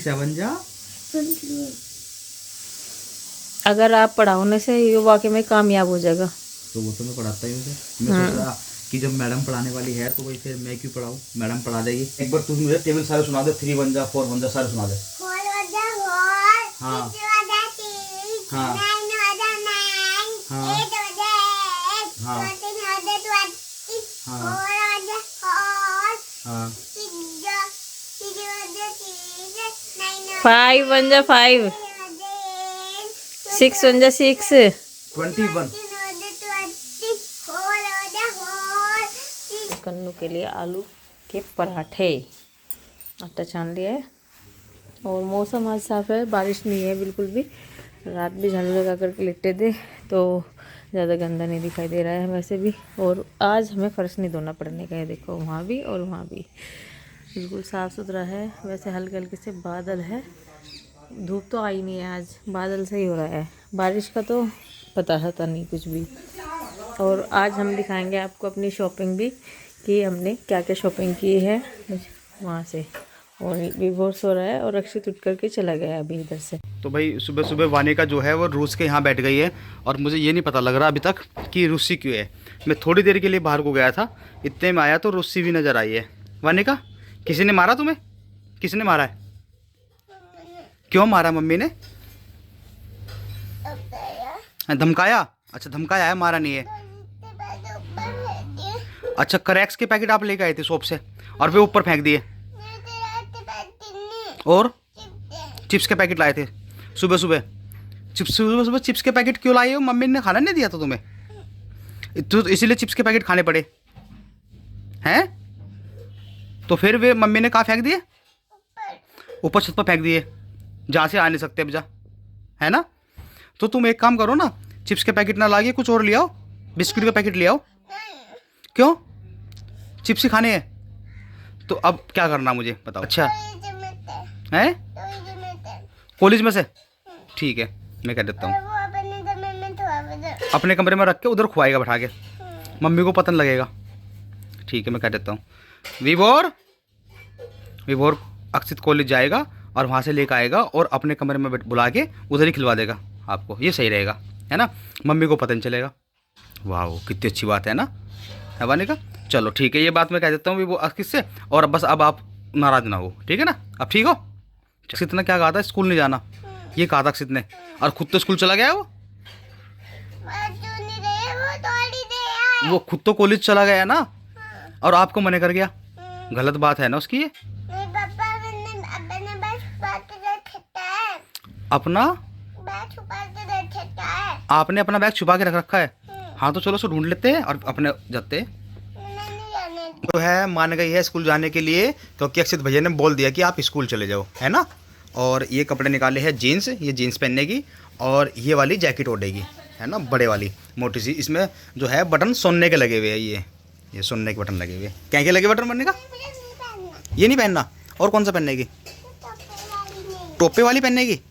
7 जा। अगर आप पढ़ाने से ये वाकई में कामयाब हो जाएगा। तो वो तो मैं पढ़ाता ही हूँ उसे। मैं सोच रहा कि जब मैडम पढ़ाने वाली है तो वही फिर मैं क्यों पढ़ाऊँ, मैडम पढ़ा देगी। एक बार तू मुझे टेबल सारे सुना दे, 3 1 जा 4 1 जा सारे सुना दे। हाँ हाँ हाँ हाँ हाँ 5 1 जा 5, 6 1 जा 6, 21। कन्नू के लिए आलू के पराठे, आटा छान लिया है। और मौसम आज साफ़ है, बारिश नहीं है बिल्कुल भी। रात भी झाड़ू लगा करके लेटे थे तो ज़्यादा गंदा नहीं दिखाई दे रहा है वैसे भी। और आज हमें फ़र्श नहीं धोना पड़ने का है, देखो वहाँ भी और वहाँ भी बिल्कुल साफ़ सुथरा है। वैसे हल्के हल्के से बादल है, धूप तो आई नहीं है आज, बादल से ही हो रहा है। बारिश का तो पता नहीं कुछ भी। और आज हम दिखाएंगे आपको अपनी शॉपिंग भी कि हमने क्या क्या शॉपिंग की है वहाँ से। और विभोर सो रहा है और अक्षित उठ करके चला गया अभी इधर से। तो भाई सुबह सुबह वानिका जो है वो रूस के यहाँ बैठ गई है और मुझे ये नहीं पता लग रहा अभी तक कि रूसी क्यों है। मैं थोड़ी देर के लिए बाहर को गया था, इतने में आया तो रूसी भी नज़र आई है। वानिका, किसी ने मारा तुम्हें? किसने मारा है? क्यों मारा? मम्मी ने धमकाया? अच्छा धमकाया है, मारा नहीं है। अच्छा क्रैक्स के पैकेट आप लेके आए थे शॉप से और वे ऊपर फेंक दिए। और चिप्स के पैकेट लाए थे सुबह सुबह। सुबह सुबह चिप्स के पैकेट क्यों लाए हो? मम्मी ने खाना नहीं दिया था तुम्हें तो इसीलिए चिप्स के पैकेट खाने पड़े हैं? तो फिर वे मम्मी ने कहाँ फेंक दिए? ऊपर छत पर फेंक दिए, जहाँ से आ नहीं सकते अब जा, है ना? तो तुम एक काम करो ना, चिप्स के पैकेट ना लाइए, कुछ और ले आओ, बिस्किट का पैकेट ले आओ। क्यों? चिप्स ही खाने हैं तो अब क्या करना मुझे बताओ। अच्छा है कॉलेज में से, ठीक है मैं कह देता हूँ अपने कमरे में रख के उधर खुआएगा बैठा के, मम्मी को पता नहीं लगेगा। ठीक है मैं कह देता हूँ विभोर अक्षित कॉलेज जाएगा और वहाँ से लेकर आएगा और अपने कमरे में बुला के उधर ही खिलवा देगा आपको, ये सही रहेगा है ना? मम्मी को पता नहीं चलेगा। वाह कितनी अच्छी बात है ना, है वानिका? चलो ठीक है, ये बात मैं कह देता हूँ विभोर अक्षित से। और बस अब आप नाराज़ ना हो, ठीक है ना? अब ठीक हो? अक्षित ने क्या कहा था? स्कूल नहीं जाना, ये कहा था अक्षित ने, और खुद तो स्कूल चला गया वो खुद तो कॉलेज चला गया ना और आपको मना कर गया। गलत बात है ना उसकी ये। अपना आपने अपना बैग छुपा के रख रखा है? हाँ तो चलो उसको ढूंढ लेते हैं और अपने जाते हैं। तो है मान गई है स्कूल जाने के लिए क्योंकि अक्षित भैया ने बोल दिया कि आप स्कूल चले जाओ, है ना? और ये कपड़े निकाले हैं जीन्स, ये जीन्स पहनने की और ये वाली जैकेट ओढ़ेगी, है ना? बड़े वाली मोटी सी, इसमें जो है बटन सोने के लगे हुए हैं, ये सोने के बटन लगे हुए। क्या क्या लगे बटन बनने का? ये नहीं पहनना, और कौन सा पहनने की? टोपे वाली पहनने की?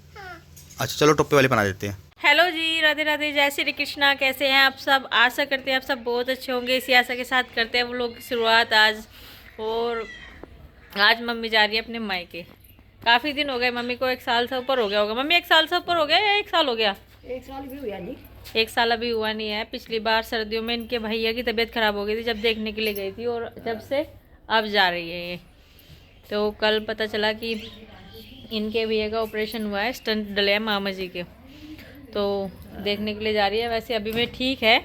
अच्छा चलो टोपे वाली बना देते हैं। हेलो जी, राधे राधे, जय श्री कृष्णा। कैसे हैं आप सब? आशा करते हैं आप सब बहुत अच्छे होंगे। इसी आशा के साथ करते हैं वो लोग की शुरुआत आज। और आज मम्मी जा रही है अपने मायके। काफ़ी दिन हो गए मम्मी को, 1 साल से ऊपर हो गया होगा। मम्मी 1 साल से ऊपर हो गया या 1 साल हो गया? 1 साल भी हुआ नहीं। 1 साल अभी हुआ नहीं है। पिछली बार सर्दियों में इनके भैया की तबीयत ख़राब हो गई थी, जब देखने के लिए गई थी, और जब से अब जा रही है ये। तो कल पता चला कि इनके भैया का ऑपरेशन हुआ है, स्टंट डले हैं मामा जी के, तो देखने के लिए जा रही है। वैसे अभी में ठीक है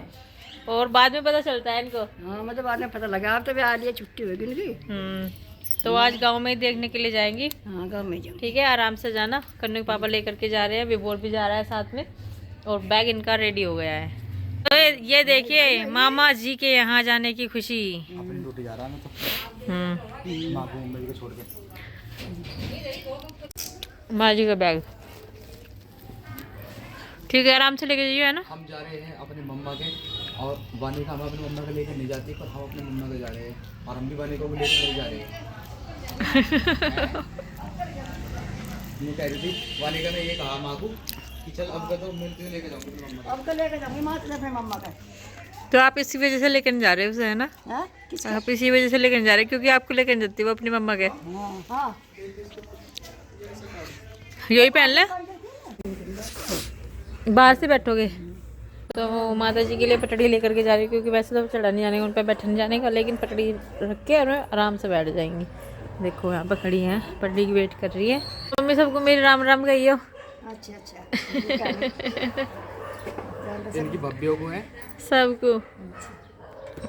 और बाद में पता चलता है इनको। हाँ मतलब बाद में पता लगा, अब तो भी आ रही है, छुट्टी होगी इनकी। तो आज गांव में ही देखने के लिए जाएंगी। हाँ गाँव में जाओ। ठीक है, आराम से जाना। कन्नू के पापा लेकर के जा रहे हैं, विभोर भी जा रहा है साथ में, और बैग इनका रेडी हो गया है। तो ये देखिए मामा जी के यहाँ जाने की खुशी। अपनी ड्यूटी जा रहा है मैं तो माँ को मुंबई को छोड़ के। माँ जी का बैग ठीक है, आराम से लेके जाइए, है ना? हम जा रहे हैं अपने मम्मा के, और वानिका हम अपने मम्मा के लेकर नहीं जाती, पर हम अपने मम्मा के जा रहे हैं और हम भी वानिका को लेकर नहीं जा रहे हैं। मैं कह रही थी वानिका ने ये कहा माँ को कि चल अब तो मैं तुझे लेके जाऊंगी अपनी मम्मा। अब तो लेकर जाऊंगी माँ से अपने मम्मा का। तो आप इसी वजह से लेकर जा रहे हो उसे, है ना? आप इसी वजह से लेकर जा रहे हैं क्योंकि आपको लेकर जाती है वो अपनी मम्मा के। हाँ यही पहन ले, बाहर से बैठोगे तो माता जी के लिए पटड़ी लेकर के जा रही हूँ, क्योंकि वैसे तो चढ़ा नहीं जाने का, उन पर बैठने जाने का, लेकिन पटड़ी रख के और आराम से बैठ जाएंगी। देखो यहाँ पर खड़ी हैं, पटड़ी की वेट कर रही है। मम्मी सबको मेरी राम राम कही हो। अच्छा अच्छा इनकी भव्यों को है सबको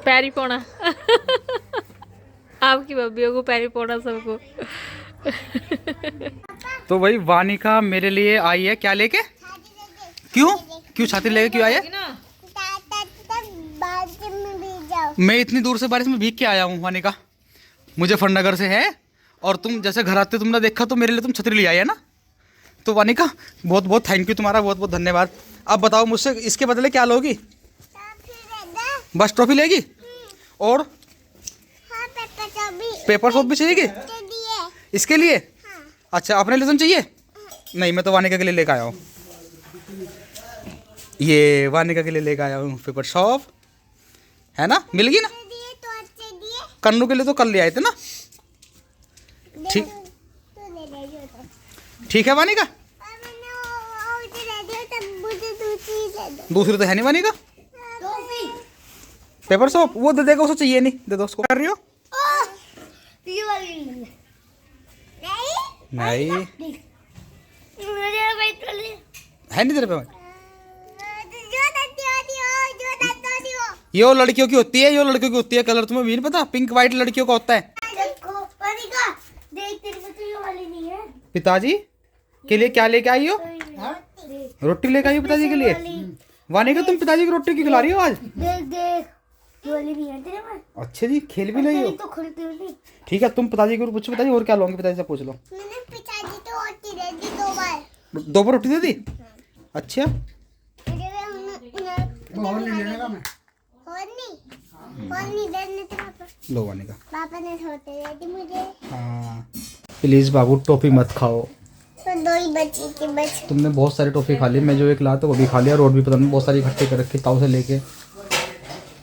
पैरी पौना आपकी भव्यों को पैरी पौना सबको। तो भाई वानिका मेरे लिए आई है, क्या लेके? क्यों क्यों छाती लेके क्यों आई है? मैं इतनी दूर से बारिश में भीग के आया हूँ वानिका, मुजफ्फरनगर से है, और तुम जैसे घर आते तुमने देखा तो मेरे लिए तुम छतरी ले आई है ना। तो वानिका बहुत बहुत थैंक यू तुम्हारा, बहुत बहुत धन्यवाद। अब बताओ मुझसे इसके बदले क्या लोगी? बस ट्रॉफी लेगी और पेपर शॉप भी चाहिएगी इसके लिए? अच्छा अपने लिए तुम चाहिए? नहीं मैं तो वानिका के लिए लेकर आया हूँ, ये वानिका के लिए लेकर आया हूँ पेपर शॉप, है ना? मिल गई ना? कन्नू के लिए तो कल ले आए थे ना। ठीक ठीक है वानिका, दूसरी तो है नहीं वानिका। पेपर शॉप वो दे देगा, उसको चाहिए नहीं, दे दो उसको। कर रही हो? नहीं है नहीं तेरे पे? ये लड़कियों की होती है, ये लड़कियों की होती है, कलर तुम्हें भी नहीं पता? पिंक व्हाइट लड़कियों का होता है। पिताजी के लिए क्या लेके आई हो? रोटी लेके आई हो पिताजी के लिए? वानिका तुम पिताजी की रोटी क्यों खिला रही हो आज? अच्छा जी खेल भी रही हो? ठीक है तुम पिताजी को पूछो, पिताजी और क्या लोगे, पिताजी से पूछ लो। पिताजी तो रोटी दे दी 2 बार। 2 बार रोटी दे दी? अच्छा लो वानिका, पापा ने छोटे दे दी मुझे। हाँ प्लीज बाबू टॉफी मत खाओ। तो 2 ही बची थी बस। तुमने बहुत सारी टॉफी खा ली, मैं जो एक ला तो वो भी खा लिया, और भी पता नहीं बहुत सारी इकट्ठी कर रखी ताऊ से लेके,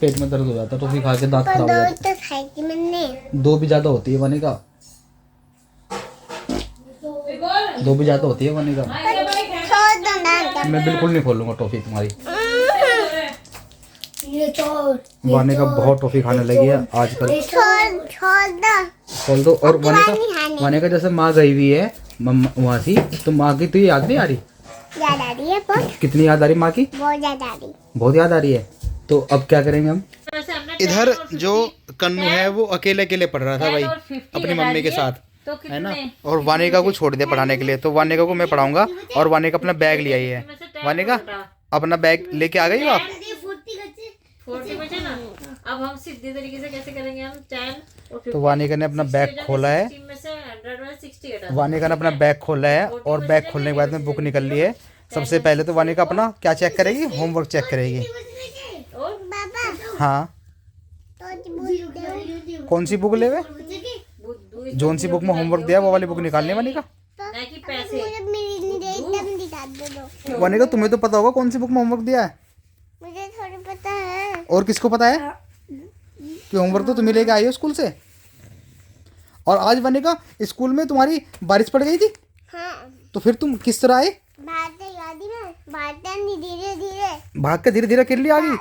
पेट में दर्द हो जाता टॉफी खा के, दांत खराब हो जाते। तो खाई थी मैंने। 2 भी ज्यादा होती है वानिका, 2 भी ज्यादा होती है वानिका। छोड़ दो ना। मैं बिल्कुल नहीं खोलूंगा टॉफी तुम्हारी। ये छोड़। वानिका बहुत टॉफी खाने लगी है आजकल। छोड़ दो। खोल दो। और वानिका जैसे माँ गई हुई है वहाँ से, तो माँ की तो याद नहीं आ रही? याद आ रही है बहुत। कितनी याद आ रही माँ की? बहुत याद आ रही। बहुत याद आ रही है। तो अब क्या करेंगे हम? इधर जो कन्नू है वो अकेले अकेले पढ़ रहा था भाई अपनी मम्मी के साथ, है ना, और वानिका को छोड़ दिया पढ़ाने के लिए। तो वानिका को मैं पढ़ाऊंगा, और वानिका अपना बैग ले आई है। वानिका अपना बैग लेके आ गई हो आप? 40 बचे ना। अब हम सीधे तरीके से कैसे करेंगे, हम 10 और 50। तो वानिका ने अपना बैग खोला है, 60 में से 100 में 60 घटा। वानिका ने अपना बैग खोला है, और बैग खोलने के बाद में बुक निकल ली है। सबसे पहले तो वानिका अपना क्या चेक करेगी? होमवर्क चेक करेगी। हाँ कौन सी बुक लेवे? जोन सी बुक में होमवर्क दिया वो वाली बुक निकालनी है वानिका। वानिका तुम्हें तो पता होगा कौन सी बुक में होमवर्क दिया है? मुझे थोड़ी पता है। और किसको पता है कि होमवर्क तो तुम्हें लेके आई हो स्कूल से? और आज वानिका स्कूल में तुम्हारी बारिश पड़ गई थी? हाँ। तो फिर तुम किस तरह आए? भागते यादी में भागते धीरे धीरे भाग के धीरे धीरे कर ली आ गई?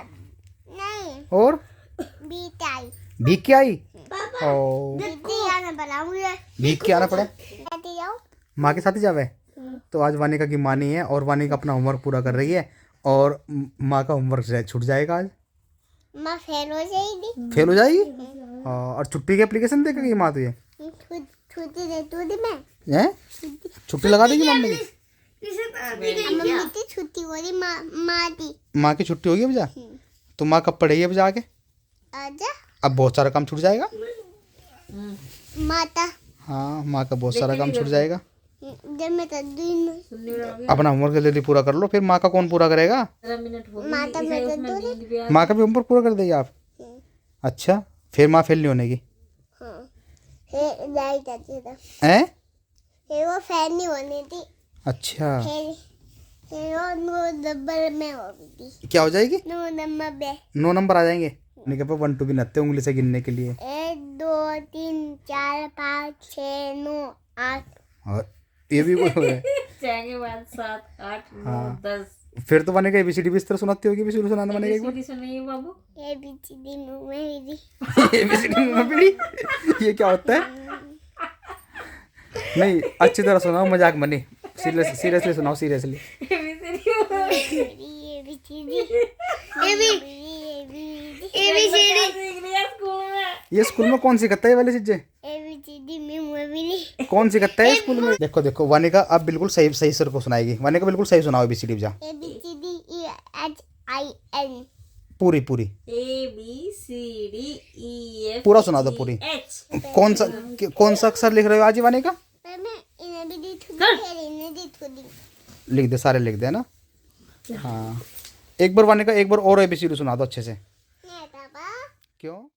नहीं और बीत आई। भीग के आई? भीग के आना पड़ा? माँ के साथ ही जावे? तो आज वानिका की माँ नहीं है, और वानिका अपना होमवर्क पूरा कर रही है, और माँ का होमवर्क छूट जाएगा आज। माँ फेल हो जाएगी। फेल हो जाएगी? और छुट्टी की एप्लीकेशन देगी माँ तुझे? छुट्टी दे दूँ मैं? हैं? छुट्टी लगा देगी मम्मी की? मम्मी की छुट्टी हो रही माँ की छुट्टी होगी अब जा? तो माँ कब पढ़ेगी अब जाके? आजा। अब बहुत सारा काम छूट जाएगा। माता। हाँ माँ का बहुत सारा काम छूट जाएगा। जब मैं दिन अपना होमवर्क जल्दी पूरा कर लो, फिर माँ का कौन पूरा करेगा? माता मैं माँ का भी होमवर्क पूरा कर देगी आप? अच्छा फिर माँ फेल नहीं होने की? हैं? वो फेल नहीं होनी थी। अच्छा फिर वो 9 नंबर में होगी। क्या हो जाएगी? 9 नंबर में 9 नंबर आ जाएंगे। नहीं कहते 1 2 भी नत्ते उंगली से गिनने के लिए। 1 2 3 4 5 6 9 8। और ये भी कोई है? जाएंगे बाद 7 8 9 हाँ। 10 फिर तो बनेगा ABCD भी इस तरह सुनाती होगी, ABCD सुनाना बनेगा एक बार। ABCD सुनिए बाबू। ABCD मेरी ABCD में पीढ़ी, ये क्या होता है? नहीं, अच्छी तरह सुनाओ, मजाक बनी। सीरियसली सुनाओ, सीरियसली। ये स्कूल में कौन सिखाता है ये वाली चीजें? कौन सिखाता है स्कूल में? देखो देखो, वानिका अब बिल्कुल सही सही सर को सुनाएगी। वानिका बिल्कुल सही सुनाओ ABCD जा। पूरी पूरी ABCD पूरा सुना दो पूरी। कौन सा अक्षर लिख रहे हो आज वानिका? लिख दे, सारे लिख दे ना। हाँ, एक बार वानिका एक बार और ABCD सुना दो अच्छे से। क्यों?